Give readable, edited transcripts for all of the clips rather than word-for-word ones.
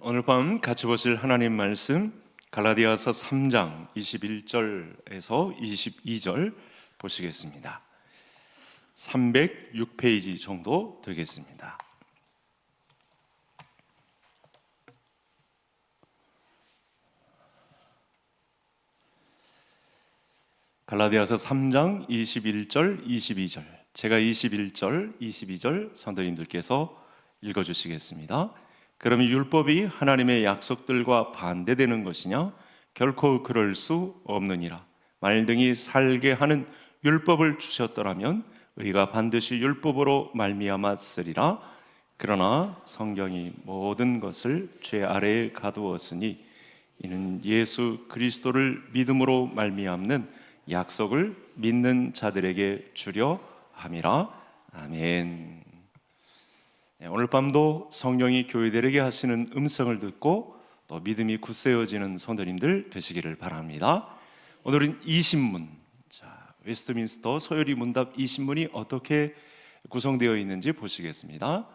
오늘 밤 같이 보실 하나님 말씀 갈라디아서 3장 21절에서 22절 보시겠습니다. 306페이지 정도 되겠습니다. 갈라디아서 3장 21절, 22절. 제가 21절, 22절 성도님들께서 읽어주시겠습니다. 그러면 율법이 하나님의 약속들과 반대되는 것이냐? 결코 그럴 수 없느니라. 말등이 살게 하는 율법을 주셨더라면 의가 반드시 율법으로 말미암아 쓰리라. 그러나 성경이 모든 것을 죄 아래에 가두었으니 이는 예수 그리스도를 믿음으로 말미암는 약속을 믿는 자들에게 주려 함이라. 아멘. 오늘 밤도 성령이 교회들에게 하시는 음성을 듣고 또 믿음이 굳세어지는 성도님들 되시기를 바랍니다. 오늘은 이 신문, 웨스트민스터 소요리 문답 이 신문이 어떻게 구성되어 있는지 보시겠습니다.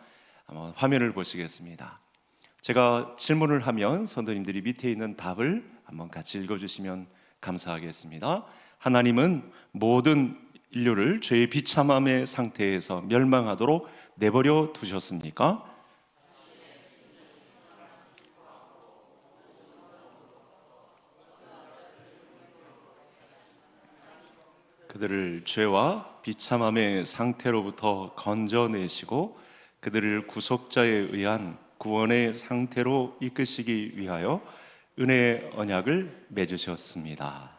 한번 화면을 보시겠습니다. 제가 질문을 하면 성도님들이 밑에 있는 답을 한번 같이 읽어주시면 감사하겠습니다. 하나님은 모든 인류를 죄의 비참함의 상태에서 멸망하도록 내버려 두셨습니까? 그들을 죄와 비참함의 상태로부터 건져내시고 그들을 구속자에 의한 구원의 상태로 이끄시기 위하여 은혜의 언약을 맺으셨습니다.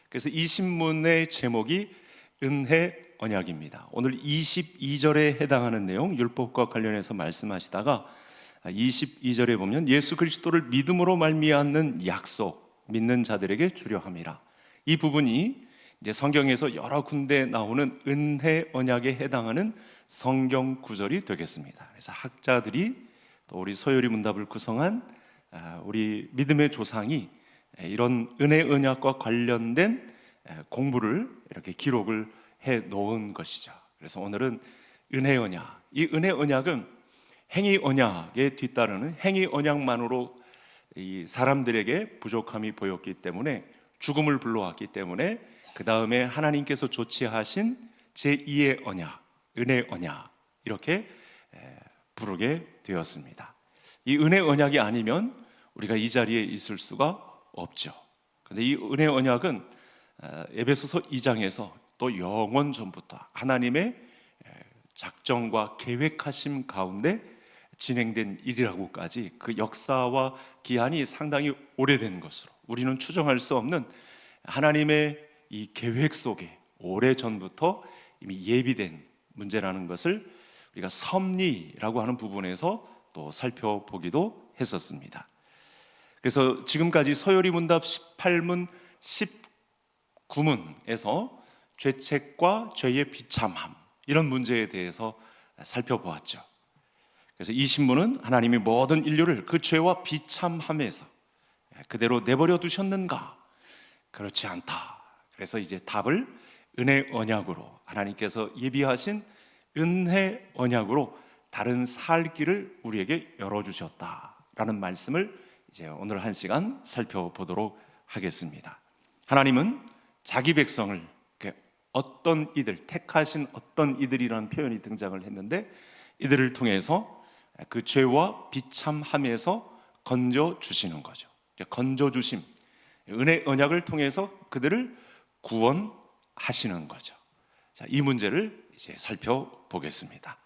그래서 이 신문의 제목이 은혜 언약입니다. 오늘 22절에 해당하는 내용, 율법과 관련해서 말씀하시다가 22절에 보면 예수 그리스도를 믿음으로 말미암는 약속, 믿는 자들에게 주려 함이라. 이 부분이 이제 성경에서 여러 군데 나오는 은혜 언약에 해당하는 성경 구절이 되겠습니다. 그래서 학자들이 또 우리 소요리 문답을 구성한 우리 믿음의 조상이 이런 은혜 언약과 관련된 공부를 이렇게 기록을 해 놓은 것이죠. 그래서 오늘은 은혜 언약. 이 은혜 언약은 행위 언약에 뒤따르는 행위 언약만으로 이 사람들에게 부족함이 보였기 때문에 죽음을 불러왔기 때문에 그 다음에 하나님께서 조치하신 제2의 언약, 은혜 언약 이렇게 부르게 되었습니다. 이 은혜 언약이 아니면 우리가 이 자리에 있을 수가 없죠. 그런데 이 은혜 언약은 에베소서 2장에서 또 영원 전부터 하나님의 작정과 계획하심 가운데 진행된 일이라고까지 그 역사와 기한이 상당히 오래된 것으로 우리는 추정할 수 없는 하나님의 이 계획 속에 오래전부터 이미 예비된 문제라는 것을 우리가 섭리라고 하는 부분에서 또 살펴보기도 했었습니다. 그래서 지금까지 서요리 문답 18문, 19문에서 죄책과 죄의 비참함 이런 문제에 대해서 살펴보았죠. 그래서 이 신문은 하나님이 모든 인류를 그 죄와 비참함에서 그대로 내버려 두셨는가? 그렇지 않다. 그래서 이제 답을 은혜 언약으로 하나님께서 예비하신 은혜 언약으로 다른 살 길을 우리에게 열어주셨다라는 말씀을 이제 오늘 한 시간 살펴보도록 하겠습니다. 하나님은 자기 백성을 어떤 이들, 택하신 어떤 이들이라는 표현이 등장을 했는데 이들을 통해서 그 죄와 비참함에서 건져주시는 거죠. 건져주심, 은혜 언약을 통해서 그들을 구원하시는 거죠. 자, 이 문제를 이제 살펴보겠습니다.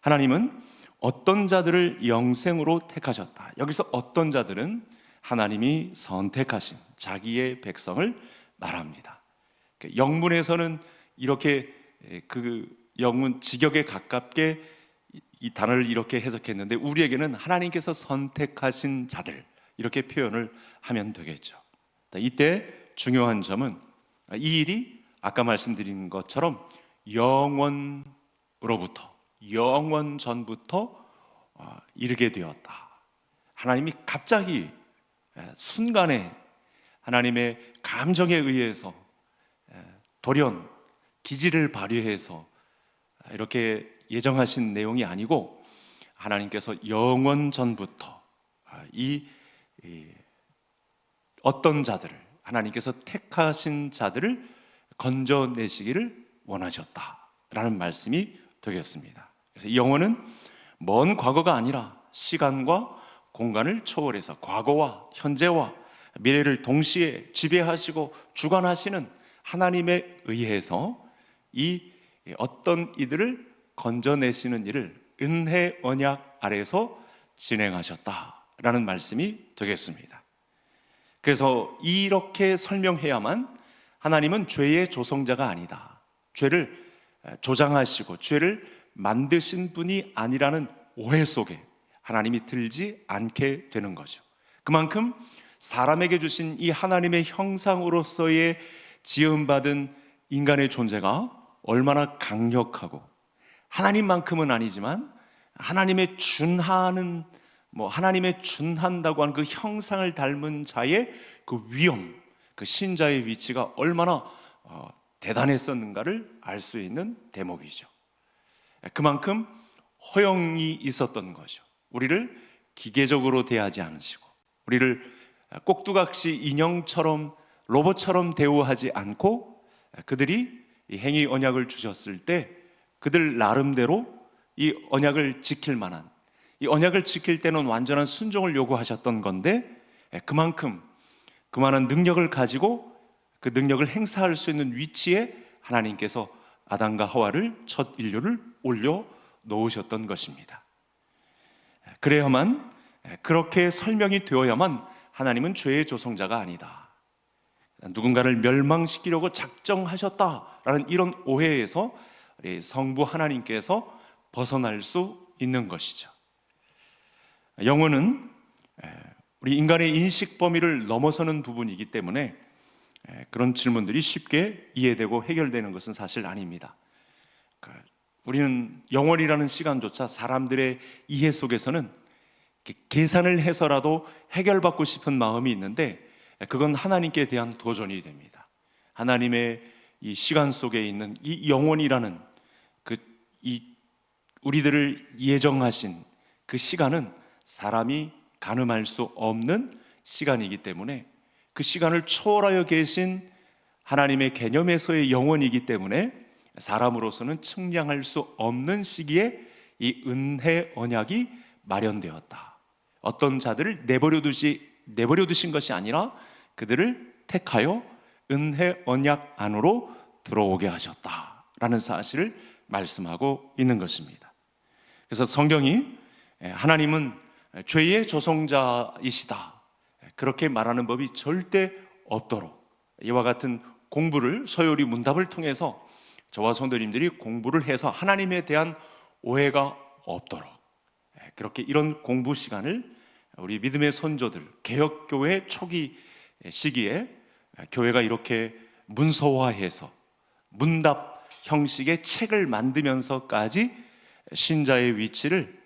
하나님은 어떤 자들을 영생으로 택하셨다. 여기서 어떤 자들은 하나님이 선택하신 자기의 백성을 말합니다. 영문에서는 이렇게 그 영문 직역에 가깝게 이 단어를 이렇게 해석했는데 우리에게는 하나님께서 선택하신 자들 이렇게 표현을 하면 되겠죠. 이때 중요한 점은 이 일이 아까 말씀드린 것처럼 영원으로부터 영원 전부터 이르게 되었다. 하나님이 갑자기 순간에 하나님의 감정에 의해서 돌연 기지를 발휘해서 이렇게 예정하신 내용이 아니고 하나님께서 영원 전부터 이 어떤 자들을, 하나님께서 택하신 자들을 건져내시기를 원하셨다라는 말씀이 되겠습니다. 그래서 영혼은 먼 과거가 아니라 시간과 공간을 초월해서 과거와 현재와 미래를 동시에 지배하시고 주관하시는 하나님에 의해서 이 어떤 이들을 건져내시는 일을 은혜 언약 아래서 진행하셨다라는 말씀이 되겠습니다. 그래서 이렇게 설명해야만 하나님은 죄의 조성자가 아니다, 죄를 조장하시고 죄를 만드신 분이 아니라는 오해 속에 하나님이 들지 않게 되는 거죠. 그만큼 사람에게 주신 이 하나님의 형상으로서의 지음받은 인간의 존재가 얼마나 강력하고, 하나님만큼은 아니지만 하나님의 준하는, 하나님의 준한다고 하는 그 형상을 닮은 자의 그 위엄, 그 신자의 위치가 얼마나 대단했었는가를 알 수 있는 대목이죠. 그만큼 허영이 있었던 거죠. 우리를 기계적으로 대하지 않으시고, 우리를 꼭두각시 인형처럼, 로봇처럼 대우하지 않고, 그들이 이 행위 언약을 주셨을 때 그들 나름대로 이 언약을 지킬 만한, 이 언약을 지킬 때는 완전한 순종을 요구하셨던 건데, 그만큼 그만한 능력을 가지고 그 능력을 행사할 수 있는 위치에 하나님께서 아담과 하와를, 첫 인류를 올려 놓으셨던 것입니다. 그래야만, 그렇게 설명이 되어야만 하나님은 죄의 조성자가 아니다, 누군가를 멸망시키려고 작정하셨다라는 이런 오해에서 성부 하나님께서 벗어날 수 있는 것이죠. 영혼은 우리 인간의 인식 범위를 넘어서는 부분이기 때문에 그런 질문들이 쉽게 이해되고 해결되는 것은 사실 아닙니다. 우리는 영혼이라는 시간조차 사람들의 이해 속에서는 계산을 해서라도 해결받고 싶은 마음이 있는데, 그건 하나님께 대한 도전이 됩니다. 하나님의 이 시간 속에 있는 이 영혼이라는 우리들을 예정하신 그 시간은 사람이 가늠할 수 없는 시간이기 때문에, 그 시간을 초월하여 계신 하나님의 개념에서의 영혼이기 때문에 사람으로서는 측량할 수 없는 시기에 이 은혜 언약이 마련되었다. 어떤 자들을 내버려 두신 것이 아니라 그들을 택하여 은혜 언약 안으로 들어오게 하셨다라는 사실을 말씀하고 있는 것입니다. 그래서 성경이 하나님은 죄의 조성자이시다, 그렇게 말하는 법이 절대 없도록 이와 같은 공부를, 서요리 문답을 통해서 저와 성도님들이 공부를 해서 하나님에 대한 오해가 없도록, 그렇게 이런 공부 시간을 우리 믿음의 선조들, 개혁교회 초기 시기에 교회가 이렇게 문서화해서 문답 형식의 책을 만들면서까지 신자의 위치를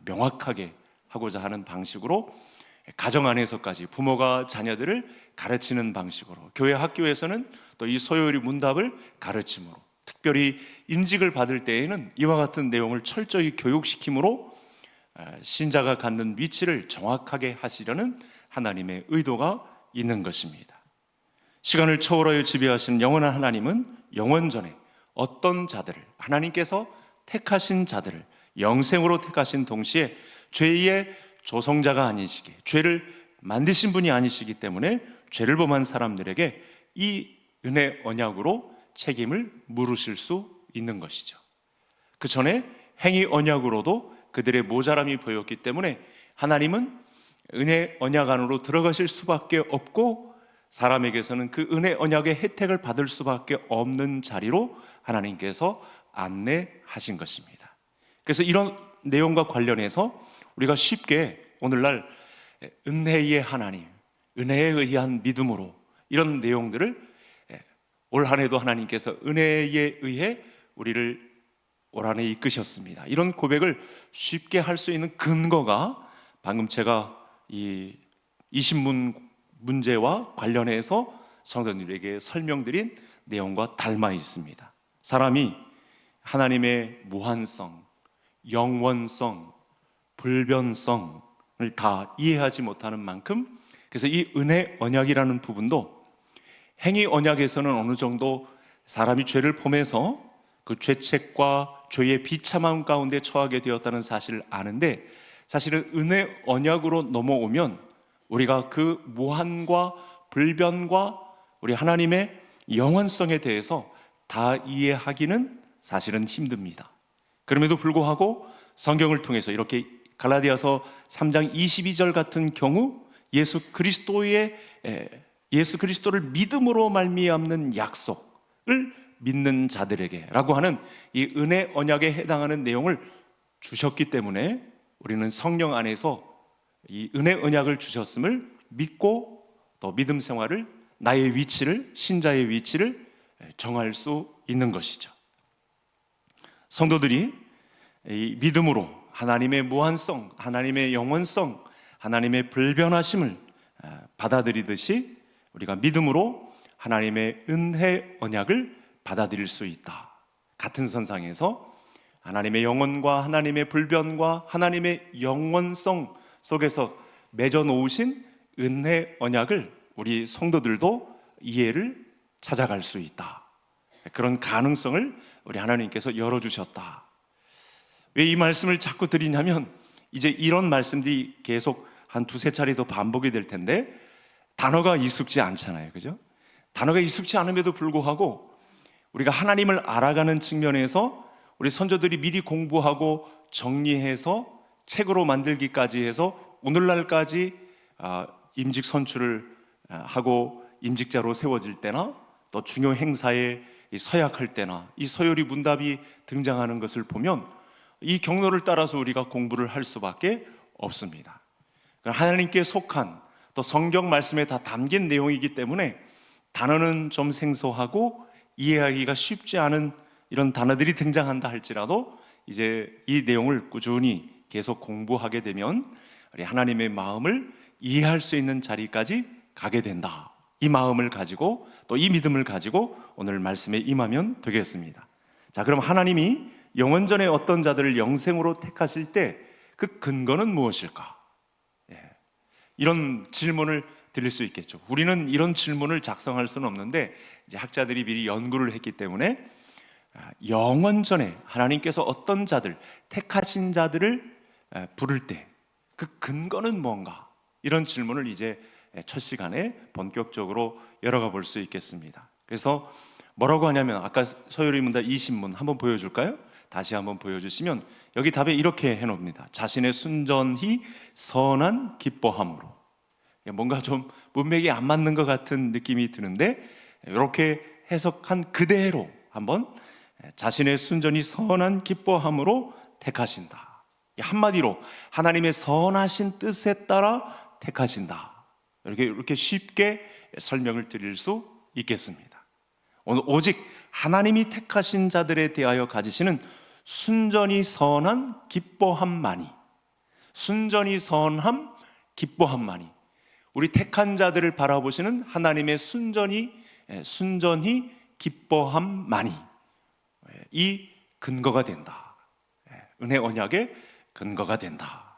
명확하게 하고자 하는 방식으로, 가정 안에서까지 부모가 자녀들을 가르치는 방식으로, 교회 학교에서는 또 이 소요리 문답을 가르침으로, 특별히 임직을 받을 때에는 이와 같은 내용을 철저히 교육시킴으로 신자가 갖는 위치를 정확하게 하시려는 하나님의 의도가 있는 것입니다. 시간을 초월하여 지배하시는 영원한 하나님은 영원전에 어떤 자들을, 하나님께서 택하신 자들을 영생으로 택하신 동시에 죄의 조성자가 아니시기에, 죄를 만드신 분이 아니시기 때문에 죄를 범한 사람들에게 이 은혜 언약으로 책임을 물으실 수 있는 것이죠. 그 전에 행위 언약으로도 그들의 모자람이 보였기 때문에 하나님은 은혜 언약 안으로 들어가실 수밖에 없고, 사람에게서는 그 은혜 언약의 혜택을 받을 수밖에 없는 자리로 하나님께서 안내하신 것입니다. 그래서 이런 내용과 관련해서 우리가 쉽게 오늘날 은혜의 하나님, 은혜에 의한 믿음으로, 이런 내용들을 올 한 해도 하나님께서 은혜에 의해 우리를 올 한 해 이끄셨습니다, 이런 고백을 쉽게 할 수 있는 근거가 방금 제가 이 신문 문제와 관련해서 성도님들에게 설명드린 내용과 닮아 있습니다. 사람이 하나님의 무한성, 영원성, 불변성, 다 이해하지 못하는 만큼, 그래서 이 은혜 언약이라는 부분도 행위 언약에서는 어느 정도 사람이 죄를 범해서 그 죄책과 죄의 비참함 가운데 처하게 되었다는 사실을 아는데, 사실은 은혜 언약으로 넘어오면 우리가 그 무한과 불변과 우리 하나님의 영원성에 대해서 다 이해하기는 사실은 힘듭니다. 그럼에도 불구하고 성경을 통해서 이렇게 갈라디아서 3장 22절 같은 경우 예수 그리스도를 믿음으로 말미암는 약속을 믿는 자들에게라고 하는 이 은혜 언약에 해당하는 내용을 주셨기 때문에 우리는 성령 안에서 이 은혜 언약을 주셨음을 믿고 또 믿음 생활을, 나의 위치를, 신자의 위치를 정할 수 있는 것이죠. 성도들이 이 믿음으로 하나님의 무한성, 하나님의 영원성, 하나님의 불변하심을 받아들이듯이 우리가 믿음으로 하나님의 은혜 언약을 받아들일 수 있다. 같은 선상에서 하나님의 영원과 하나님의 불변과 하나님의 영원성 속에서 맺어 놓으신 은혜 언약을 우리 성도들도 이해를 찾아갈 수 있다. 그런 가능성을 우리 하나님께서 열어주셨다. 왜 이 말씀을 자꾸 드리냐면, 이제 이런 말씀들이 계속 한 두세 차례 더 반복이 될 텐데 단어가 익숙지 않잖아요, 그죠? 단어가 익숙지 않음에도 불구하고 우리가 하나님을 알아가는 측면에서 우리 선조들이 미리 공부하고 정리해서 책으로 만들기까지 해서 오늘날까지 임직 선출을 하고 임직자로 세워질 때나 또 중요 행사에 서약할 때나 이 서열이 문답이 등장하는 것을 보면 이 경로를 따라서 우리가 공부를 할 수밖에 없습니다. 하나님께 속한 또 성경 말씀에 다 담긴 내용이기 때문에 단어는 좀 생소하고 이해하기가 쉽지 않은 이런 단어들이 등장한다 할지라도 이제 이 내용을 꾸준히 계속 공부하게 되면 우리 하나님의 마음을 이해할 수 있는 자리까지 가게 된다. 이 마음을 가지고 또 이 믿음을 가지고 오늘 말씀에 임하면 되겠습니다. 자, 그럼 하나님이 영원전에 어떤 자들을 영생으로 택하실 때 그 근거는 무엇일까? 이런 질문을 드릴 수 있겠죠. 우리는 이런 질문을 작성할 수는 없는데 이제 학자들이 미리 연구를 했기 때문에 영원전에 하나님께서 어떤 자들, 택하신 자들을 부를 때 그 근거는 뭔가, 이런 질문을 이제 첫 시간에 본격적으로 열어가 볼 수 있겠습니다. 그래서 뭐라고 하냐면, 아까 서유리 문답 20문 한번 보여줄까요? 다시 한번 보여주시면 여기 답에 이렇게 해놓습니다. 자신의 순전히 선한 기뻐함으로. 뭔가 좀 문맥이 안 맞는 것 같은 느낌이 드는데 이렇게 해석한 그대로 한번, 자신의 순전히 선한 기뻐함으로 택하신다. 한마디로 하나님의 선하신 뜻에 따라 택하신다. 이렇게 쉽게 설명을 드릴 수 있겠습니다. 오늘 오직 하나님이 택하신 자들에 대하여 가지시는 순전히 선한 기뻐함만이, 순전히 선함, 기뻐함만이, 우리 택한 자들을 바라보시는 하나님의 순전히 기뻐함만이 이 근거가 된다. 은혜 언약의 근거가 된다.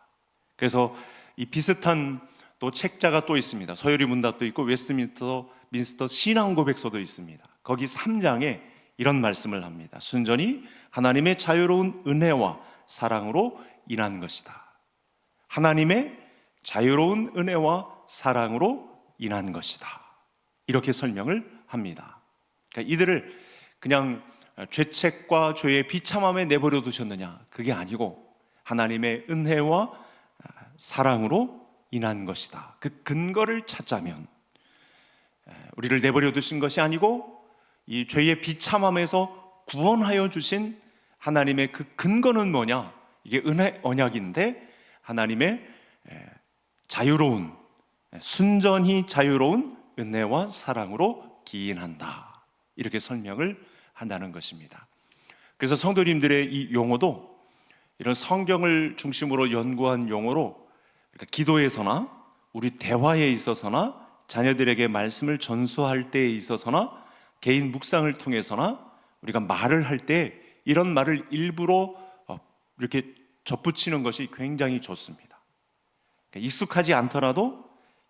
그래서 이 비슷한 또 책자가 또 있습니다. 서유리 문답도 있고 웨스트민스터 신앙 고백서도 있습니다. 거기 3장에 이런 말씀을 합니다. 순전히 하나님의 자유로운 은혜와 사랑으로 인한 것이다. 하나님의 자유로운 은혜와 사랑으로 인한 것이다. 이렇게 설명을 합니다. 그러니까 이들을 그냥 죄책과 죄의 비참함에 내버려 두셨느냐, 그게 아니고 하나님의 은혜와 사랑으로 인한 것이다. 그 근거를 찾자면 우리를 내버려 두신 것이 아니고 이 죄의 비참함에서 구원하여 주신 하나님의 그 근거는 뭐냐? 이게 은혜 언약인데 하나님의 자유로운, 순전히 자유로운 은혜와 사랑으로 기인한다. 이렇게 설명을 한다는 것입니다. 그래서 성도님들의 이 용어도 이런 성경을 중심으로 연구한 용어로, 그러니까 기도에서나 우리 대화에 있어서나 자녀들에게 말씀을 전수할 때에 있어서나 개인 묵상을 통해서나 우리가 말을 할 때 이런 말을 일부러 이렇게 접붙이는 것이 굉장히 좋습니다. 익숙하지 않더라도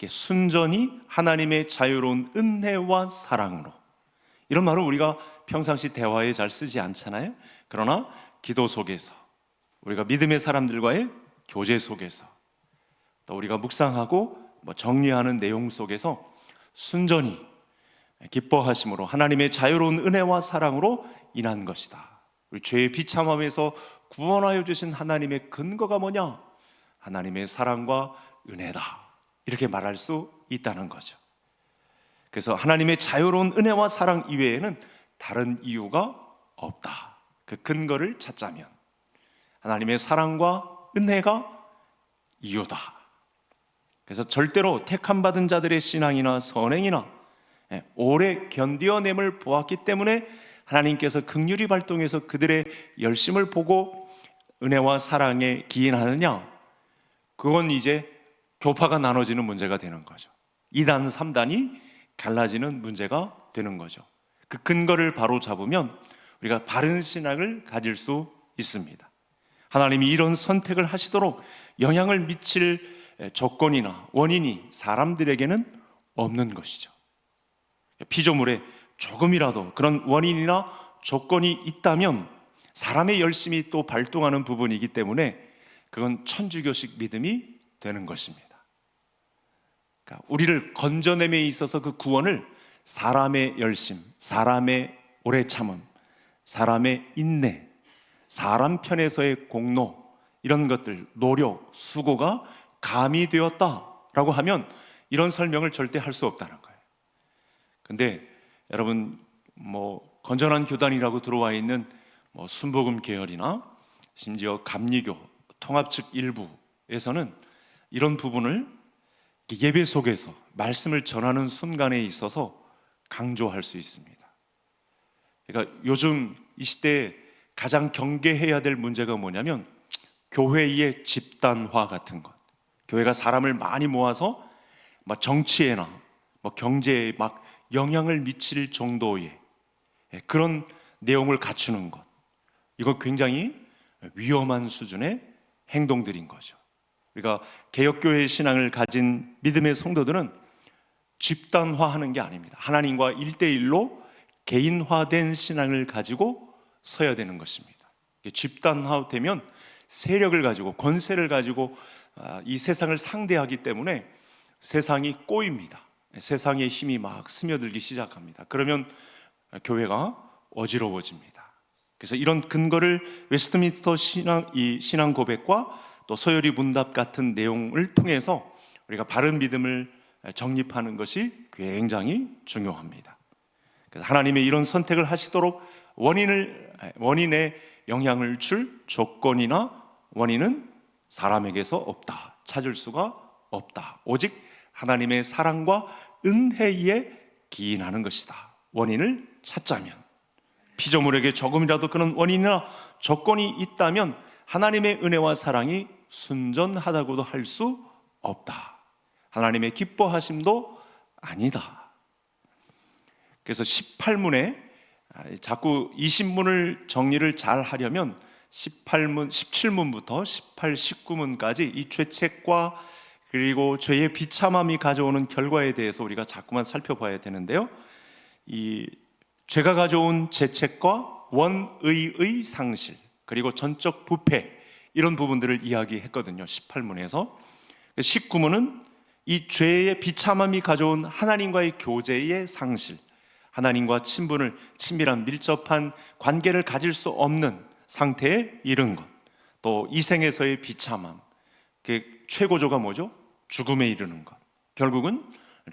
순전히 하나님의 자유로운 은혜와 사랑으로, 이런 말을 우리가 평상시 대화에 잘 쓰지 않잖아요. 그러나 기도 속에서, 우리가 믿음의 사람들과의 교제 속에서, 또 우리가 묵상하고 정리하는 내용 속에서 순전히 기뻐하심으로 하나님의 자유로운 은혜와 사랑으로 인한 것이다. 우리 죄의 비참함에서 구원하여 주신 하나님의 근거가 뭐냐? 하나님의 사랑과 은혜다, 이렇게 말할 수 있다는 거죠. 그래서 하나님의 자유로운 은혜와 사랑 이외에는 다른 이유가 없다. 그 근거를 찾자면 하나님의 사랑과 은혜가 이유다. 그래서 절대로 택함받은 자들의 신앙이나 선행이나 오래 견디어냄을 보았기 때문에 하나님께서 긍휼히 발동해서 그들의 열심을 보고 은혜와 사랑에 기인하느냐? 그건 이제 교파가 나눠지는 문제가 되는 거죠. 2단, 3단이 갈라지는 문제가 되는 거죠. 그 근거를 바로 잡으면 우리가 바른 신앙을 가질 수 있습니다. 하나님이 이런 선택을 하시도록 영향을 미칠 조건이나 원인이 사람들에게는 없는 것이죠. 피조물에 조금이라도 그런 원인이나 조건이 있다면 사람의 열심이 또 발동하는 부분이기 때문에 그건 천주교식 믿음이 되는 것입니다. 그러니까 우리를 건져냄에 있어서 그 구원을 사람의 열심, 사람의 오래 참음, 사람의 인내, 사람 편에서의 공로, 이런 것들, 노력, 수고가 가미되었다라고 하면 이런 설명을 절대 할 수 없다는 거예요. 근데 여러분, 건전한 교단이라고 들어와 있는 순복음 계열이나 심지어 감리교, 통합 측 일부에서는 이런 부분을 예배 속에서 말씀을 전하는 순간에 있어서 강조할 수 있습니다. 그러니까 요즘 이 시대에 가장 경계해야 될 문제가 뭐냐면 교회의 집단화 같은 것. 교회가 사람을 많이 모아서 정치에나 경제에 영향을 미칠 정도의 그런 내용을 갖추는 것. 이거 굉장히 위험한 수준의 행동들인 거죠. 우리가 개혁교회의 신앙을 가진 믿음의 성도들은 집단화하는 게 아닙니다. 하나님과 1대1로 개인화된 신앙을 가지고 서야 되는 것입니다. 집단화되면 세력을 가지고, 권세를 가지고 이 세상을 상대하기 때문에 세상이 꼬입니다. 세상의 힘이 막 스며들기 시작합니다. 그러면 교회가 어지러워집니다. 그래서 이런 근거를 웨스트민스터 신앙 고백과 또 서열이 문답 같은 내용을 통해서 우리가 바른 믿음을 정립하는 것이 굉장히 중요합니다. 그래서 하나님의 이런 선택을 하시도록 원인에 영향을 줄 조건이나 원인은 사람에게서 없다, 찾을 수가 없다. 오직 하나님의 사랑과 은혜에 기인하는 것이다. 원인을 찾자면, 피조물에게 조금이라도 그런 원인이나 조건이 있다면 하나님의 은혜와 사랑이 순전하다고도 할 수 없다. 하나님의 기뻐하심도 아니다. 그래서 18문에 자꾸 20문을 정리를 잘 하려면 18문, 17문부터 18, 19문까지 이 죄책과 그리고 죄의 비참함이 가져오는 결과에 대해서 우리가 자꾸만 살펴봐야 되는데요. 이 죄가 가져온 죄책과 원의의 상실, 그리고 전적 부패, 이런 부분들을 이야기했거든요. 18문에서. 19문은 이 죄의 비참함이 가져온 하나님과의 교제의 상실, 하나님과 친밀한 밀접한 관계를 가질 수 없는 상태에 이른 것, 또 이생에서의 비참함, 그 최고조가 뭐죠? 죽음에 이르는 것, 결국은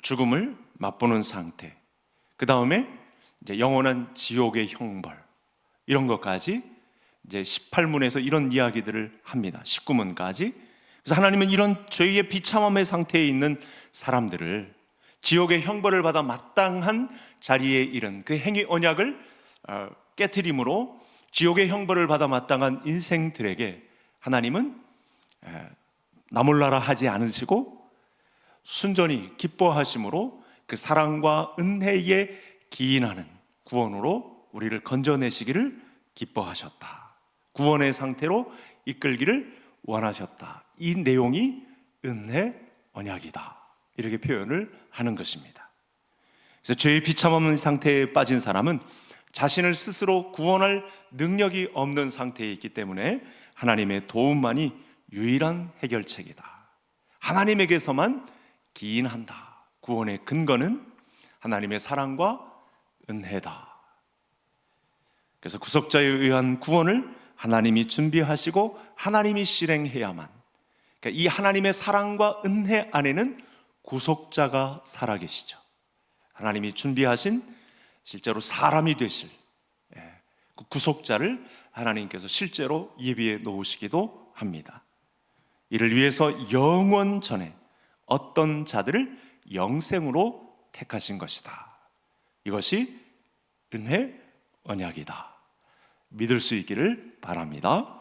죽음을 맛보는 상태, 그 다음에 이제 영원한 지옥의 형벌, 이런 것까지 이제 18문에서 이런 이야기들을 합니다. 19문까지. 그래서 하나님은 이런 죄의 비참함의 상태에 있는 사람들을 지옥의 형벌을 받아 마땅한 자리에 이른 그 행위 언약을 깨트림으로 지옥의 형벌을 받아 마땅한 인생들에게 하나님은 나몰라라 하지 않으시고 순전히 기뻐하심으로 그 사랑과 은혜에 기인하는 구원으로 우리를 건져내시기를 기뻐하셨다. 구원의 상태로 이끌기를 원하셨다. 이 내용이 은혜 언약이다. 이렇게 표현을 하는 것입니다. 그래서 죄의 비참한 상태에 빠진 사람은 자신을 스스로 구원할 능력이 없는 상태에 있기 때문에 하나님의 도움만이 유일한 해결책이다. 하나님에게서만 기인한다. 구원의 근거는 하나님의 사랑과 은혜다. 그래서 구속자에 의한 구원을 하나님이 준비하시고 하나님이 실행해야만, 그러니까 이 하나님의 사랑과 은혜 안에는 구속자가 살아계시죠. 하나님이 준비하신 실제로 사람이 되실 그 구속자를 하나님께서 실제로 예비해 놓으시기도 합니다. 이를 위해서 영원 전에 어떤 자들을 영생으로 택하신 것이다. 이것이 은혜 언약이다. 믿을 수 있기를 바랍니다.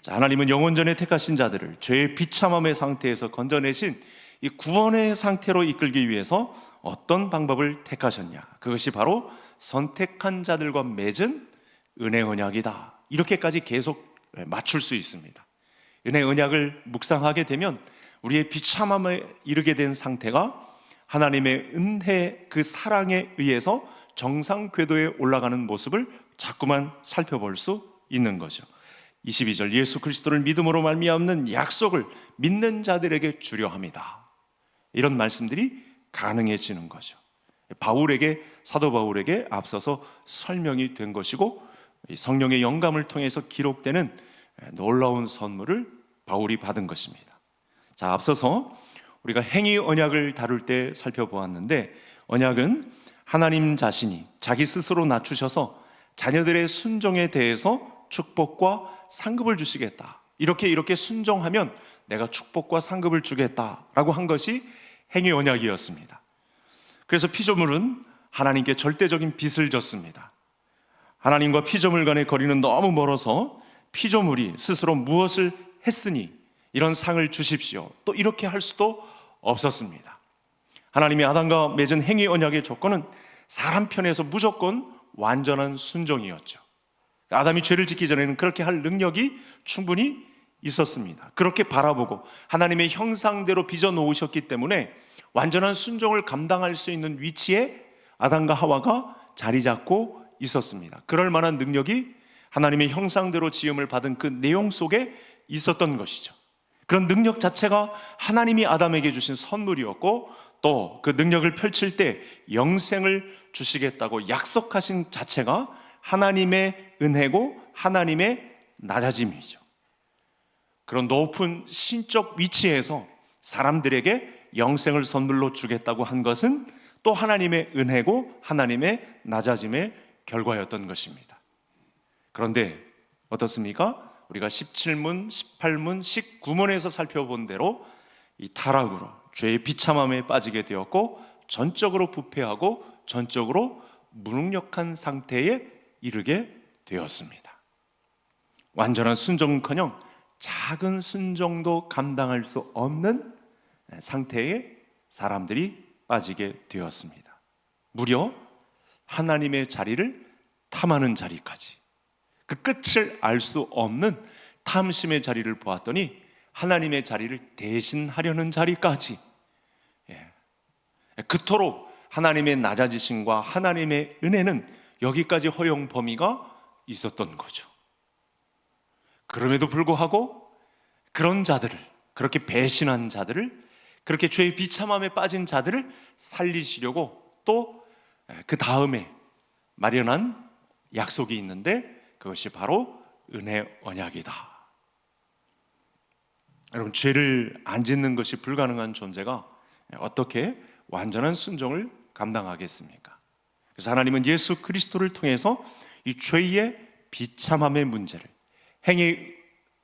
자, 하나님은 영원 전에 택하신 자들을 죄의 비참함의 상태에서 건져내신 이 구원의 상태로 이끌기 위해서 어떤 방법을 택하셨냐? 그것이 바로 선택한 자들과 맺은 은혜 언약이다. 이렇게까지 계속 맞출 수 있습니다. 은혜 언약을 묵상하게 되면 우리의 비참함에 이르게 된 상태가 하나님의 은혜 그 사랑에 의해서 정상 궤도에 올라가는 모습을 자꾸만 살펴볼 수 있는 거죠. 22절, 예수 그리스도를 믿음으로 말미암는 약속을 믿는 자들에게 주려 함이다. 이런 말씀들이 가능해지는 거죠. 사도 바울에게 앞서서 설명이 된 것이고, 성령의 영감을 통해서 기록되는 놀라운 선물을 바울이 받은 것입니다. 자, 앞서서 우리가 행위 언약을 다룰 때 살펴보았는데, 언약은 하나님 자신이 자기 스스로 낮추셔서 자녀들의 순종에 대해서 축복과 상급을 주시겠다. 이렇게 순종하면 내가 축복과 상급을 주겠다라고 한 것이 행위 언약이었습니다. 그래서 피조물은 하나님께 절대적인 빚을 졌습니다. 하나님과 피조물 간의 거리는 너무 멀어서 피조물이 스스로 무엇을 했으니 이런 상을 주십시오, 또 이렇게 할 수도 없었습니다. 하나님이 아담과 맺은 행위 언약의 조건은 사람 편에서 무조건 완전한 순종이었죠. 아담이 죄를 짓기 전에는 그렇게 할 능력이 충분히 있었습니다. 그렇게 바라보고 하나님의 형상대로 빚어 놓으셨기 때문에 완전한 순종을 감당할 수 있는 위치에 아담과 하와가 자리 잡고 있었습니다. 그럴 만한 능력이 하나님의 형상대로 지음을 받은 그 내용 속에 있었던 것이죠. 그런 능력 자체가 하나님이 아담에게 주신 선물이었고, 또 그 능력을 펼칠 때 영생을 주시겠다고 약속하신 자체가 하나님의 은혜고 하나님의 낮아짐이죠. 그런 높은 신적 위치에서 사람들에게 영생을 선물로 주겠다고 한 것은 또 하나님의 은혜고 하나님의 낮아짐의 결과였던 것입니다. 그런데 어떻습니까? 우리가 17문, 18문, 19문에서 살펴본 대로 이 타락으로 죄의 비참함에 빠지게 되었고, 전적으로 부패하고 전적으로 무능력한 상태에 이르게 되었습니다. 완전한 순종은커녕 작은 순종도 감당할 수 없는 상태에 사람들이 빠지게 되었습니다. 무려 하나님의 자리를 탐하는 자리까지, 그 끝을 알 수 없는 탐심의 자리를 보았더니 하나님의 자리를 대신하려는 자리까지, 그토록 하나님의 낮아지심과 하나님의 은혜는 여기까지 허용 범위가 있었던 거죠. 그럼에도 불구하고 그런 자들을, 그렇게 배신한 자들을, 그렇게 죄의 비참함에 빠진 자들을 살리시려고 또 그 다음에 마련한 약속이 있는데, 그것이 바로 은혜 언약이다. 여러분, 죄를 안 짓는 것이 불가능한 존재가 어떻게 완전한 순종을 감당하겠습니까? 그래서 하나님은 예수 그리스도를 통해서 이 죄의 비참함의 문제를, 행위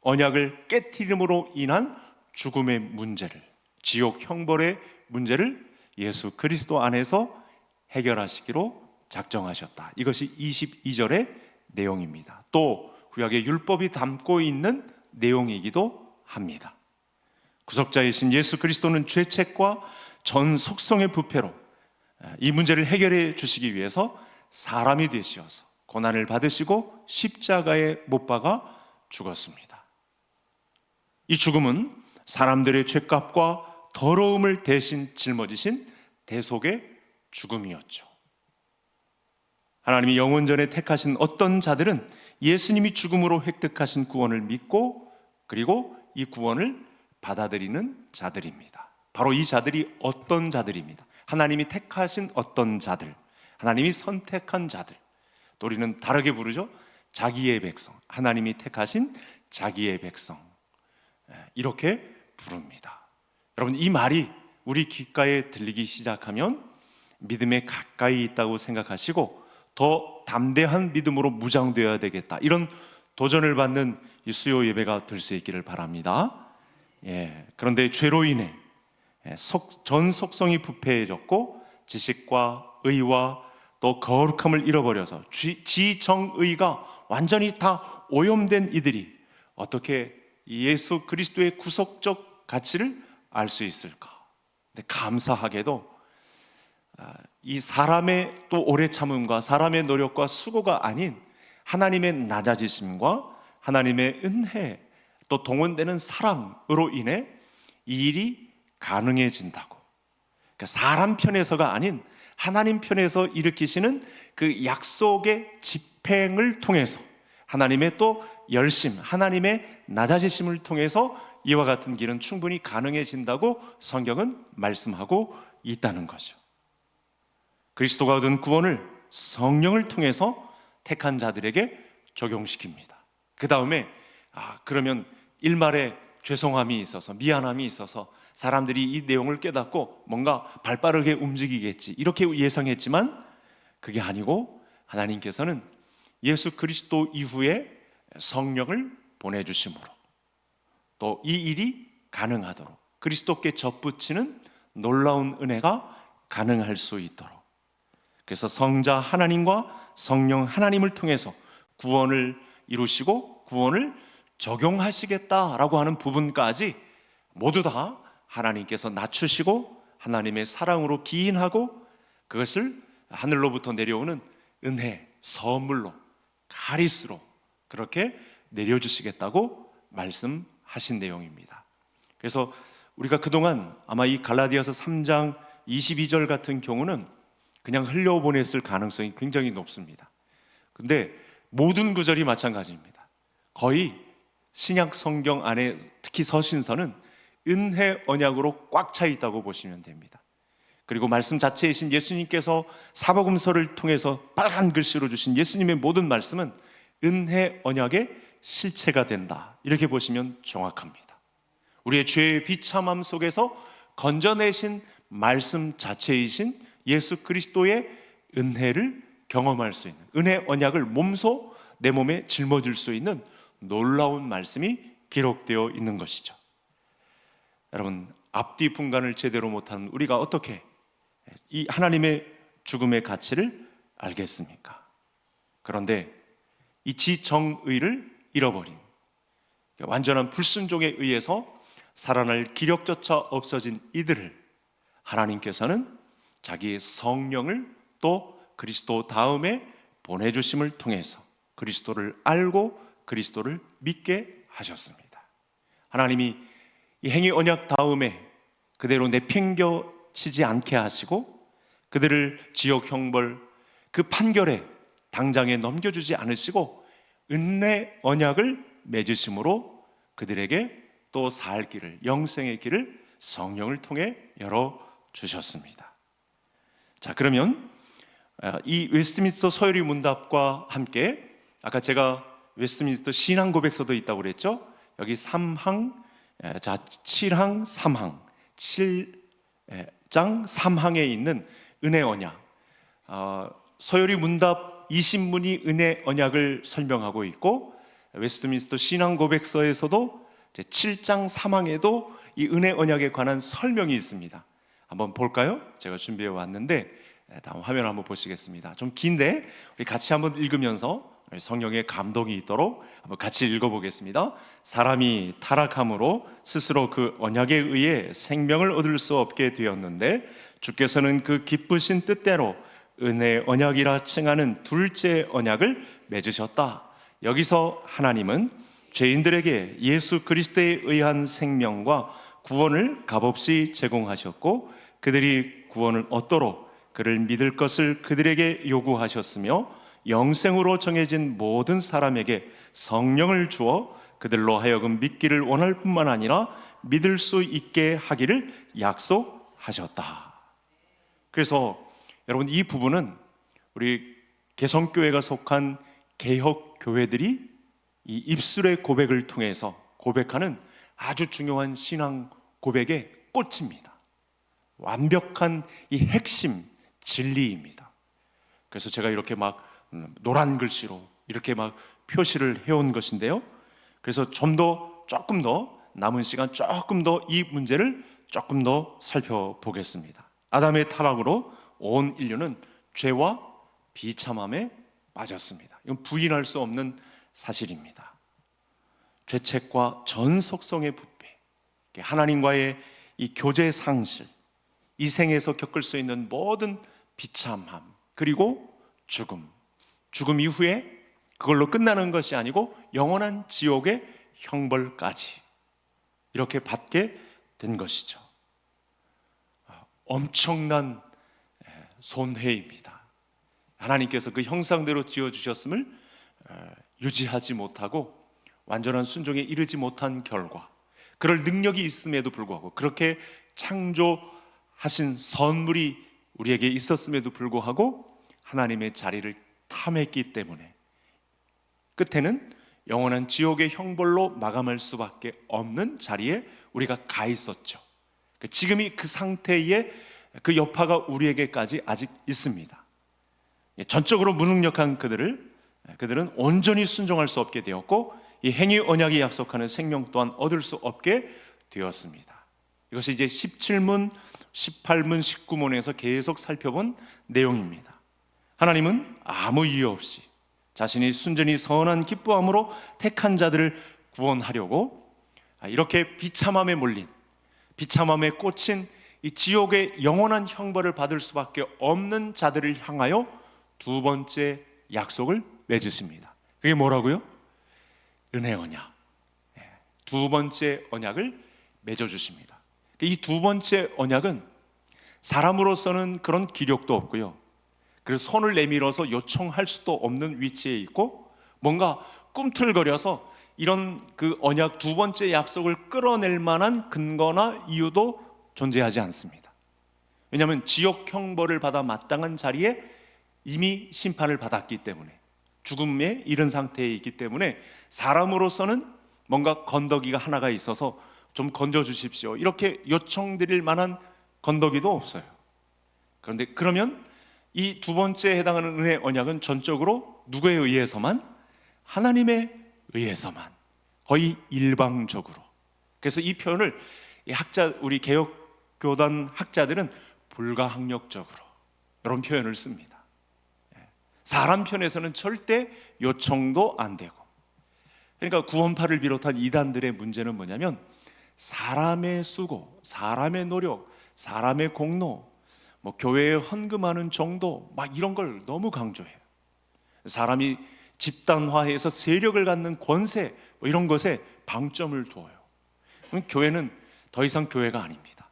언약을 깨트림으로 인한 죽음의 문제를, 지옥 형벌의 문제를 예수 그리스도 안에서 해결하시기로 작정하셨다. 이것이 22절의 내용입니다. 또 구약의 율법이 담고 있는 내용이기도 합니다. 구속자이신 예수 그리스도는 죄책과 전 속성의 부패로 이 문제를 해결해 주시기 위해서 사람이 되시어서 고난을 받으시고 십자가에 못 박아 죽었습니다. 이 죽음은 사람들의 죄값과 더러움을 대신 짊어지신 대속의 죽음이었죠. 하나님이 영원전에 택하신 어떤 자들은 예수님이 죽음으로 획득하신 구원을 믿고 그리고 이 구원을 받아들이는 자들입니다. 바로 이 자들이 어떤 자들입니다. 하나님이 택하신 어떤 자들, 하나님이 선택한 자들, 또 우리는 다르게 부르죠. 자기의 백성, 하나님이 택하신 자기의 백성, 이렇게 부릅니다. 여러분, 이 말이 우리 귓가에 들리기 시작하면 믿음에 가까이 있다고 생각하시고 더 담대한 믿음으로 무장되어야 되겠다, 이런 도전을 받는 이 수요 예배가 될 수 있기를 바랍니다. 그런데 죄로 인해 전 속성이 부패해졌고 지식과 의와 또 거룩함을 잃어버려서 지정의가 완전히 다 오염된 이들이 어떻게 예수 그리스도의 구속적 가치를 알 수 있을까? 근데 감사하게도 이 사람의 또 오래 참음과 사람의 노력과 수고가 아닌 하나님의 낮아지심과 하나님의 은혜 또 동원되는 사랑으로 인해 이 일이 가능해진다고. 그러니까 사람 편에서가 아닌 하나님 편에서 일으키시는 그 약속의 집행을 통해서 하나님의 또 열심, 하나님의 낮아지심을 통해서 이와 같은 길은 충분히 가능해진다고 성경은 말씀하고 있다는 거죠. 그리스도가 얻은 구원을 성령을 통해서 택한 자들에게 적용시킵니다. 그 다음에 그러면 일말에 죄송함이 있어서 미안함이 있어서 사람들이 이 내용을 깨닫고 뭔가 발빠르게 움직이겠지, 이렇게 예상했지만 그게 아니고 하나님께서는 예수 그리스도 이후에 성령을 보내주심으로 또 이 일이 가능하도록 그리스도께 접붙이는 놀라운 은혜가 가능할 수 있도록, 그래서 성자 하나님과 성령 하나님을 통해서 구원을 이루시고 구원을 적용하시겠다라고 하는 부분까지 모두 다 하나님께서 낮추시고 하나님의 사랑으로 기인하고 그것을 하늘로부터 내려오는 은혜, 선물로, 가리스로 그렇게 내려주시겠다고 말씀하신 내용입니다. 그래서 우리가 그동안 아마 이 갈라디아서 3장 22절 같은 경우는 그냥 흘려보냈을 가능성이 굉장히 높습니다. 근데 모든 구절이 마찬가지입니다. 거의 신약 성경 안에 특히 서신서는 은혜 언약으로 꽉 차 있다고 보시면 됩니다. 그리고 말씀 자체이신 예수님께서 사복음서를 통해서 빨간 글씨로 주신 예수님의 모든 말씀은 은혜 언약의 실체가 된다, 이렇게 보시면 정확합니다. 우리의 죄의 비참함 속에서 건져내신 말씀 자체이신 예수 그리스도의 은혜를 경험할 수 있는, 은혜 언약을 몸소 내 몸에 짊어질 수 있는 놀라운 말씀이 기록되어 있는 것이죠. 여러분, 앞뒤 분간을 제대로 못하는 우리가 어떻게 이 하나님의 죽음의 가치를 알겠습니까? 그런데 이 지정의를 잃어버린 완전한 불순종에 의해서 살아날 기력조차 없어진 이들을 하나님께서는 자기의 성령을 또 그리스도 다음에 보내주심을 통해서 그리스도를 알고 그리스도를 믿게 하셨습니다. 하나님이 이 행위 언약 다음에 그대로 내팽겨치지 않게 하시고 그들을 지옥 형벌 그 판결에 당장에 넘겨주지 않으시고 은혜 언약을 맺으심으로 그들에게 또 살 길을, 영생의 길을 성령을 통해 열어주셨습니다. 자, 그러면 이 웨스트민스터 서열이 문답과 함께 아까 제가 웨스트민스터 신앙 고백서도 있다고 그랬죠? 여기 7항 3항 7장 3항에 있는 은혜 언약, 서열이 문답 20문이 은혜 언약을 설명하고 있고 웨스트민스터 신앙 고백서에서도 7장 3항에도 이 은혜 언약에 관한 설명이 있습니다. 한번 볼까요? 제가 준비해 왔는데 다음 화면 한번 보시겠습니다. 좀 긴데 우리 같이 한번 읽으면서 성령의 감동이 있도록 한번 같이 읽어보겠습니다. 사람이 타락함으로 스스로 그 언약에 의해 생명을 얻을 수 없게 되었는데 주께서는 그 기쁘신 뜻대로 은혜 언약이라 칭하는 둘째 언약을 맺으셨다. 여기서 하나님은 죄인들에게 예수 그리스도에 의한 생명과 구원을 값없이 제공하셨고, 그들이 구원을 얻도록 그를 믿을 것을 그들에게 요구하셨으며, 영생으로 정해진 모든 사람에게 성령을 주어 그들로 하여금 믿기를 원할 뿐만 아니라 믿을 수 있게 하기를 약속하셨다. 그래서 여러분, 이 부분은 우리 개성교회가 속한 개혁교회들이 이 입술의 고백을 통해서 고백하는 아주 중요한 신앙 고백의 꽃입니다. 완벽한 이 핵심 진리입니다. 그래서 제가 이렇게 막 노란 글씨로 이렇게 막 표시를 해온 것인데요, 그래서 조금 더 남은 시간 조금 더 이 문제를 조금 더 살펴보겠습니다. 아담의 타락으로 온 인류는 죄와 비참함에 빠졌습니다. 이건 부인할 수 없는 사실입니다. 죄책과 전 속성의 부패, 하나님과의 이 교제 상실, 이 생에서 겪을 수 있는 모든 비참함, 그리고 죽음 이후에 그걸로 끝나는 것이 아니고 영원한 지옥의 형벌까지 이렇게 받게 된 것이죠. 엄청난 손해입니다. 하나님께서 그 형상대로 지어주셨음을 유지하지 못하고 완전한 순종에 이르지 못한 결과, 그럴 능력이 있음에도 불구하고, 그렇게 창조하신 선물이 우리에게 있었음에도 불구하고 하나님의 자리를 탐했기 때문에 끝에는 영원한 지옥의 형벌로 마감할 수밖에 없는 자리에 우리가 가 있었죠. 지금이 그 상태의 그 여파가 우리에게까지 아직 있습니다. 전적으로 무능력한 그들은 온전히 순종할 수 없게 되었고, 이 행위 언약이 약속하는 생명 또한 얻을 수 없게 되었습니다. 이것이 이제 17문, 18문, 19문에서 계속 살펴본 내용입니다. 하나님은 아무 이유 없이 자신이 순전히 선한 기뻐함으로 택한 자들을 구원하려고 이렇게 비참함에 몰린, 비참함에 꽂힌 이 지옥의 영원한 형벌을 받을 수밖에 없는 자들을 향하여 두 번째 약속을 맺으십니다. 그게 뭐라고요? 은혜 언약. 두 번째 언약을 맺어주십니다. 이 두 번째 언약은 사람으로서는 그런 기력도 없고요, 그래서 손을 내밀어서 요청할 수도 없는 위치에 있고, 뭔가 꿈틀거려서 이런 그 언약 두 번째 약속을 끌어낼 만한 근거나 이유도 존재하지 않습니다. 왜냐하면 지옥 형벌을 받아 마땅한 자리에 이미 심판을 받았기 때문에, 죽음에 이른 상태에 있기 때문에 사람으로서는 뭔가 건더기가 하나가 있어서 좀 건져 주십시오 이렇게 요청드릴 만한 건더기도 없어요. 그런데 그러면 이 두 번째에 해당하는 은혜 언약은 전적으로 누구에 의해서만? 하나님에 의해서만, 거의 일방적으로. 그래서 이 표현을 우리 개혁교단 학자들은 불가항력적으로 이런 표현을 씁니다. 사람 편에서는 절대 요청도 안 되고. 그러니까 구원파를 비롯한 이단들의 문제는 뭐냐면, 사람의 수고, 사람의 노력, 사람의 공로, 교회에 헌금하는 정도, 막 이런 걸 너무 강조해요. 사람이 집단화해서 세력을 갖는 권세, 이런 것에 방점을 두어요. 그럼 교회는 더 이상 교회가 아닙니다.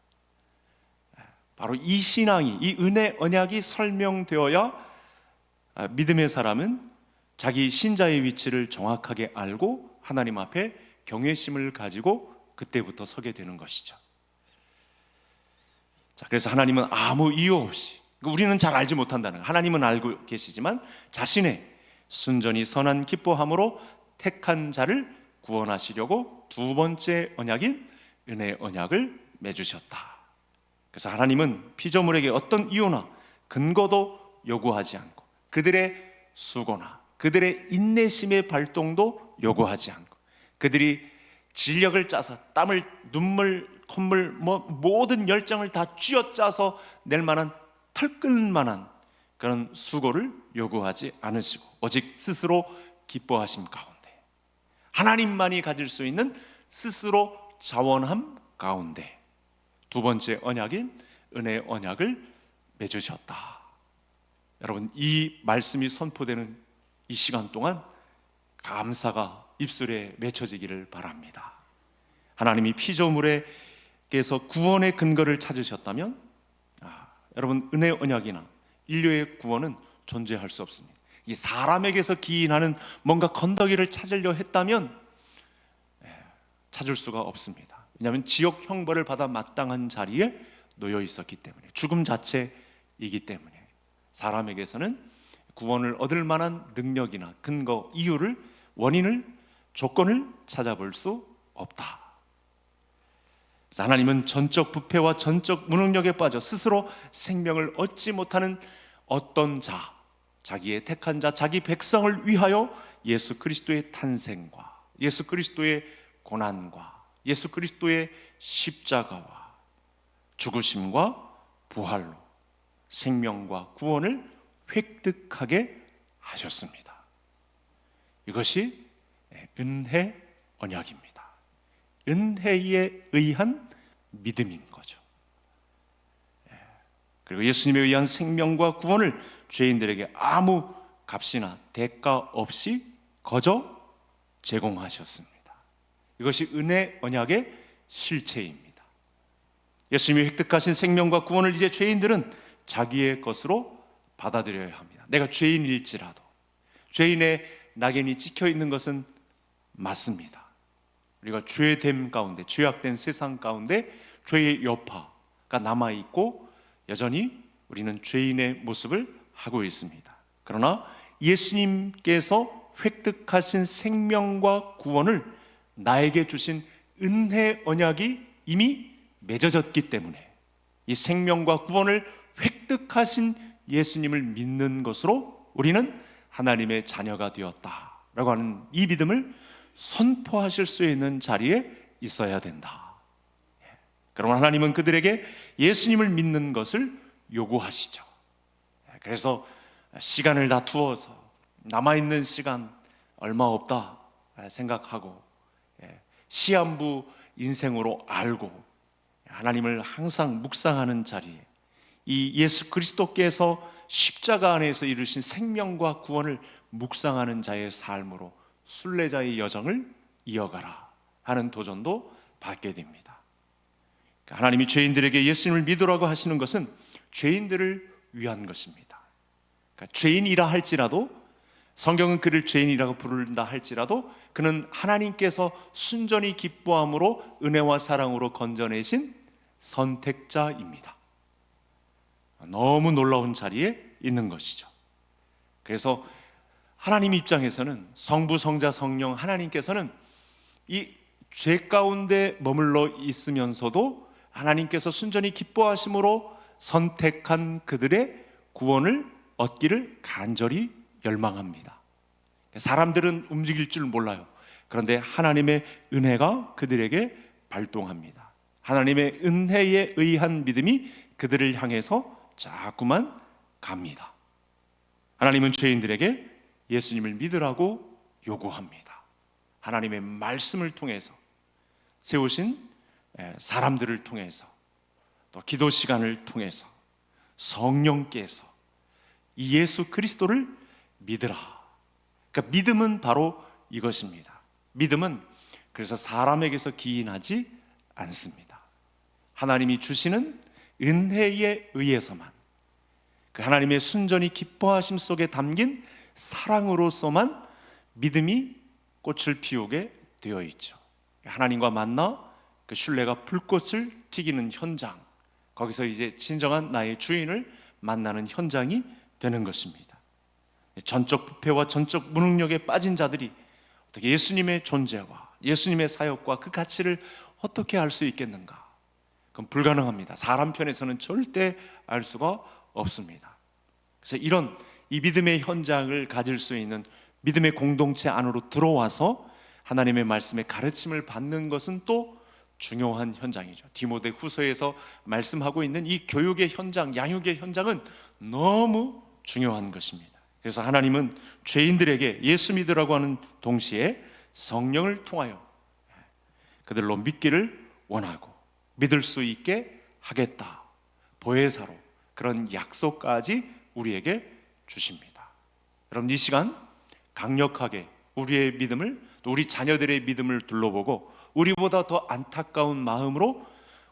바로 이 신앙이, 이 은혜 언약이 설명되어야 믿음의 사람은 자기 신자의 위치를 정확하게 알고 하나님 앞에 경외심을 가지고 그때부터 서게 되는 것이죠. 자, 그래서 하나님은 아무 이유 없이, 우리는 잘 알지 못한다는 거예요. 하나님은 알고 계시지만 자신의 순전히 선한 기뻐함으로 택한 자를 구원하시려고 두 번째 언약인 은혜 언약을 맺으셨다. 그래서 하나님은 피조물에게 어떤 이유나 근거도 요구하지 않고, 그들의 수고나 그들의 인내심의 발동도 요구하지 않고, 그들이 진력을 짜서 땀을, 눈물, 콧물, 모든 열정을 다 쥐어짜서 낼 만한, 털끝만한 그런 수고를 요구하지 않으시고, 오직 스스로 기뻐하심 가운데, 하나님만이 가질 수 있는 스스로 자원함 가운데 두 번째 언약인 은혜 언약을 맺으셨다. 여러분, 이 말씀이 선포되는 이 시간 동안 감사가 입술에 맺혀지기를 바랍니다. 하나님이 피조물에게서 구원의 근거를 찾으셨다면 여러분, 은혜 언약이나 인류의 구원은 존재할 수 없습니다. 이 사람에게서 기인하는 뭔가 건더기를 찾으려 했다면 찾을 수가 없습니다. 왜냐하면 지옥 형벌을 받아 마땅한 자리에 놓여 있었기 때문에, 죽음 자체이기 때문에 사람에게서는 구원을 얻을 만한 능력이나 근거, 이유를, 원인을, 조건을 찾아볼 수 없다. 그래서 하나님은 전적 부패와 전적 무능력에 빠져 스스로 생명을 얻지 못하는 어떤 자, 자기의 택한 자, 자기 백성을 위하여 예수 그리스도의 탄생과 예수 그리스도의 고난과 예수 그리스도의 십자가와 죽으심과 부활로 생명과 구원을 획득하게 하셨습니다. 이것이 은혜 언약입니다. 은혜에 의한 믿음인 거죠. 그리고 예수님에 의한 생명과 구원을 죄인들에게 아무 값이나 대가 없이 거저 제공하셨습니다. 이것이 은혜 언약의 실체입니다. 예수님이 획득하신 생명과 구원을 이제 죄인들은 자기의 것으로 받아들여야 합니다. 내가 죄인일지라도, 죄인의 낙인이 찍혀 있는 것은 맞습니다. 우리가 죄됨 가운데, 죄악된 세상 가운데 죄의 여파가 남아있고 여전히 우리는 죄인의 모습을 하고 있습니다. 그러나 예수님께서 획득하신 생명과 구원을 나에게 주신 은혜 언약이 이미 맺어졌기 때문에 이 생명과 구원을 획득하신 예수님을 믿는 것으로 우리는 하나님의 자녀가 되었다라고 하는 이 믿음을 선포하실 수 있는 자리에 있어야 된다. 그러면 하나님은 그들에게 예수님을 믿는 것을 요구하시죠. 그래서 시간을 다 두어서 남아있는 시간 얼마 없다 생각하고 시한부 인생으로 알고 하나님을 항상 묵상하는 자리에 이 예수 그리스도께서 십자가 안에서 이루신 생명과 구원을 묵상하는 자의 삶으로 순례자의 여정을 이어가라 하는 도전도 받게 됩니다. 하나님이 죄인들에게 예수님을 믿으라고 하시는 것은 죄인들을 위한 것입니다. 그러니까 죄인이라 할지라도, 성경은 그를 죄인이라고 부른다 할지라도 그는 하나님께서 순전히 기뻐함으로 은혜와 사랑으로 건져내신 선택자입니다. 너무 놀라운 자리에 있는 것이죠. 그래서 하나님 입장에서는 성부, 성자, 성령 하나님께서는 이 죄 가운데 머물러 있으면서도 하나님께서 순전히 기뻐하심으로 선택한 그들의 구원을 얻기를 간절히 열망합니다. 사람들은 움직일 줄 몰라요. 그런데 하나님의 은혜가 그들에게 발동합니다. 하나님의 은혜에 의한 믿음이 그들을 향해서 자꾸만 갑니다. 하나님은 죄인들에게 예수님을 믿으라고 요구합니다. 하나님의 말씀을 통해서, 세우신 사람들을 통해서, 또 기도 시간을 통해서 성령께서 이 예수 그리스도를 믿으라. 그러니까 믿음은 바로 이것입니다. 믿음은 그래서 사람에게서 기인하지 않습니다. 하나님이 주시는 은혜에 의해서만, 그 하나님의 순전히 기뻐하심 속에 담긴 사랑으로서만 믿음이 꽃을 피우게 되어 있죠. 하나님과 만나 그 신뢰가 불꽃을 튀기는 현장, 거기서 이제 진정한 나의 주인을 만나는 현장이 되는 것입니다. 전적 부패와 전적 무능력에 빠진 자들이 어떻게 예수님의 존재와 예수님의 사역과 그 가치를 어떻게 알 수 있겠는가? 그건 불가능합니다. 사람 편에서는 절대 알 수가 없습니다. 그래서 이런 이 믿음의 현장을 가질 수 있는 믿음의 공동체 안으로 들어와서 하나님의 말씀의 가르침을 받는 것은 또 중요한 현장이죠. 디모데 후서에서 말씀하고 있는 이 교육의 현장, 양육의 현장은 너무 중요한 것입니다. 그래서 하나님은 죄인들에게 예수 믿으라고 하는 동시에 성령을 통하여 그들로 믿기를 원하고 믿을 수 있게 하겠다, 보혜사로 그런 약속까지 우리에게 주십니다. 여러분, 이 시간 강력하게 우리의 믿음을 또 우리 자녀들의 믿음을 둘러보고 우리보다 더 안타까운 마음으로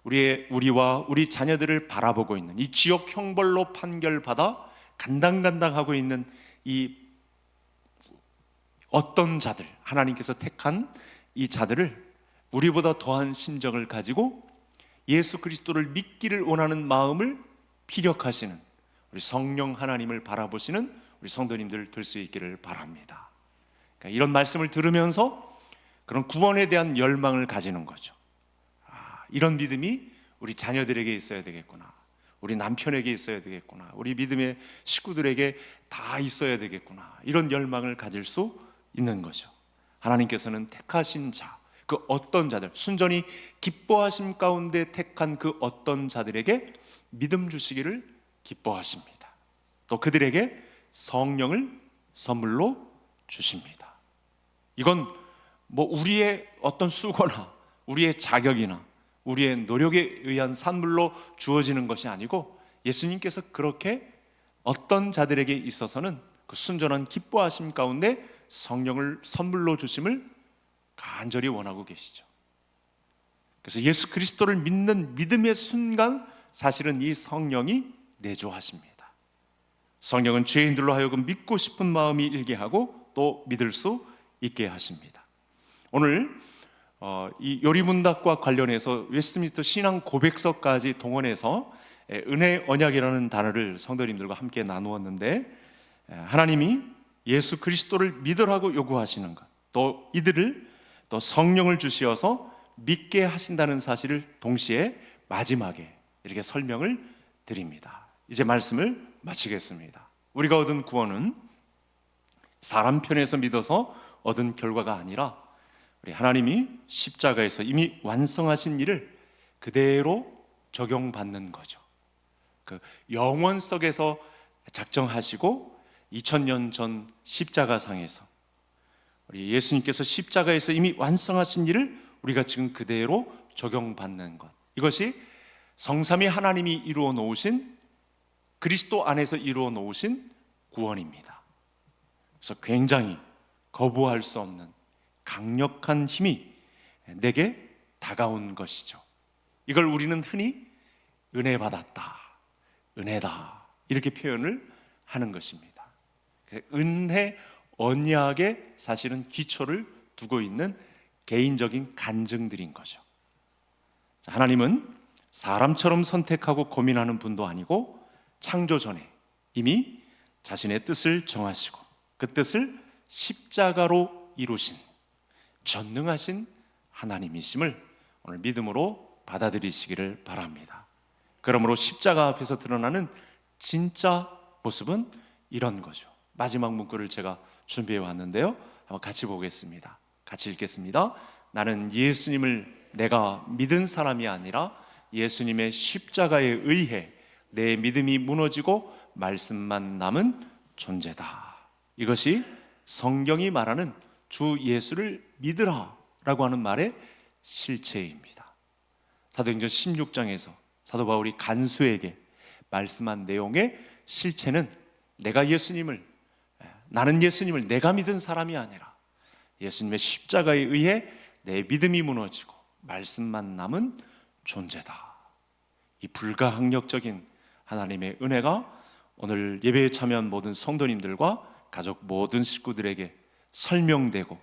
우리와 우리 자녀들을 바라보고 있는, 이 지옥 형벌로 판결받아 간당간당하고 있는 이 어떤 자들, 하나님께서 택한 이 자들을 우리보다 더한 심정을 가지고 예수 그리스도를 믿기를 원하는 마음을 피력하시는 우리 성령 하나님을 바라보시는 우리 성도님들 될 수 있기를 바랍니다. 그러니까 이런 말씀을 들으면서 그런 구원에 대한 열망을 가지는 거죠. 이런 믿음이 우리 자녀들에게 있어야 되겠구나, 우리 남편에게 있어야 되겠구나, 우리 믿음의 식구들에게 다 있어야 되겠구나, 이런 열망을 가질 수 있는 거죠. 하나님께서는 택하신 자, 그 어떤 자들, 순전히 기뻐하심 가운데 택한 그 어떤 자들에게 믿음 주시기를 기뻐하십니다. 또 그들에게 성령을 선물로 주십니다. 이건 뭐 우리의 어떤 수고나 우리의 자격이나 우리의 노력에 의한 산물로 주어지는 것이 아니고, 예수님께서 그렇게 어떤 자들에게 있어서는 그 순전한 기뻐하심 가운데 성령을 선물로 주심을 간절히 원하고 계시죠. 그래서 예수 그리스도를 믿는 믿음의 순간 사실은 이 성령이 내주하십니다. 성령은 죄인들로 하여금 믿고 싶은 마음이 일게 하고 또 믿을 수 있게 하십니다. 오늘 이 요리문답과 관련해서 웨스트민스터 신앙 고백서까지 동원해서 은혜 언약이라는 단어를 성도님들과 함께 나누었는데, 하나님이 예수 그리스도를 믿으라고 요구하시는 것, 또 이들을 또 성령을 주시어서 믿게 하신다는 사실을 동시에 마지막에 이렇게 설명을 드립니다. 이제 말씀을 마치겠습니다. 우리가 얻은 구원은 사람 편에서 믿어서 얻은 결과가 아니라 우리 하나님이 십자가에서 이미 완성하신 일을 그대로 적용받는 거죠. 그 영원 속에서 작정하시고 2000년 전 십자가상에서 우리 예수님께서 십자가에서 이미 완성하신 일을 우리가 지금 그대로 적용받는 것, 이것이 성삼위 하나님이 이루어 놓으신, 그리스도 안에서 이루어 놓으신 구원입니다. 그래서 굉장히 거부할 수 없는 강력한 힘이 내게 다가온 것이죠. 이걸 우리는 흔히 은혜 받았다, 은혜다, 이렇게 표현을 하는 것입니다. 그래서 은혜 언약에 사실은 기초를 두고 있는 개인적인 간증들인 거죠. 하나님은 사람처럼 선택하고 고민하는 분도 아니고 창조 전에 이미 자신의 뜻을 정하시고 그 뜻을 십자가로 이루신 전능하신 하나님이심을 오늘 믿음으로 받아들이시기를 바랍니다. 그러므로 십자가 앞에서 드러나는 진짜 모습은 이런 거죠. 마지막 문구를 제가 준비해 왔는데요, 한번 같이 보겠습니다. 같이 읽겠습니다. 나는 예수님을 내가 믿은 사람이 아니라 예수님의 십자가에 의해 내 믿음이 무너지고 말씀만 남은 존재다. 이것이 성경이 말하는 주 예수를 믿으라 라고 하는 말의 실체입니다. 사도행전 16장에서 사도 바울이 간수에게 말씀한 내용의 실체는 나는 예수님을 내가 믿은 사람이 아니라 예수님의 십자가에 의해 내 믿음이 무너지고 말씀만 남은 존재다. 이 불가항력적인 하나님의 은혜가 오늘 예배에 참여한 모든 성도님들과 가족 모든 식구들에게 설명되고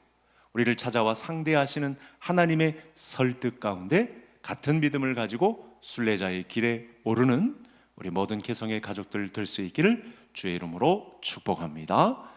우리를 찾아와 상대하시는 하나님의 설득 가운데 같은 믿음을 가지고 순례자의 길에 오르는 우리 모든 개성의 가족들 될 수 있기를 주의 이름으로 축복합니다.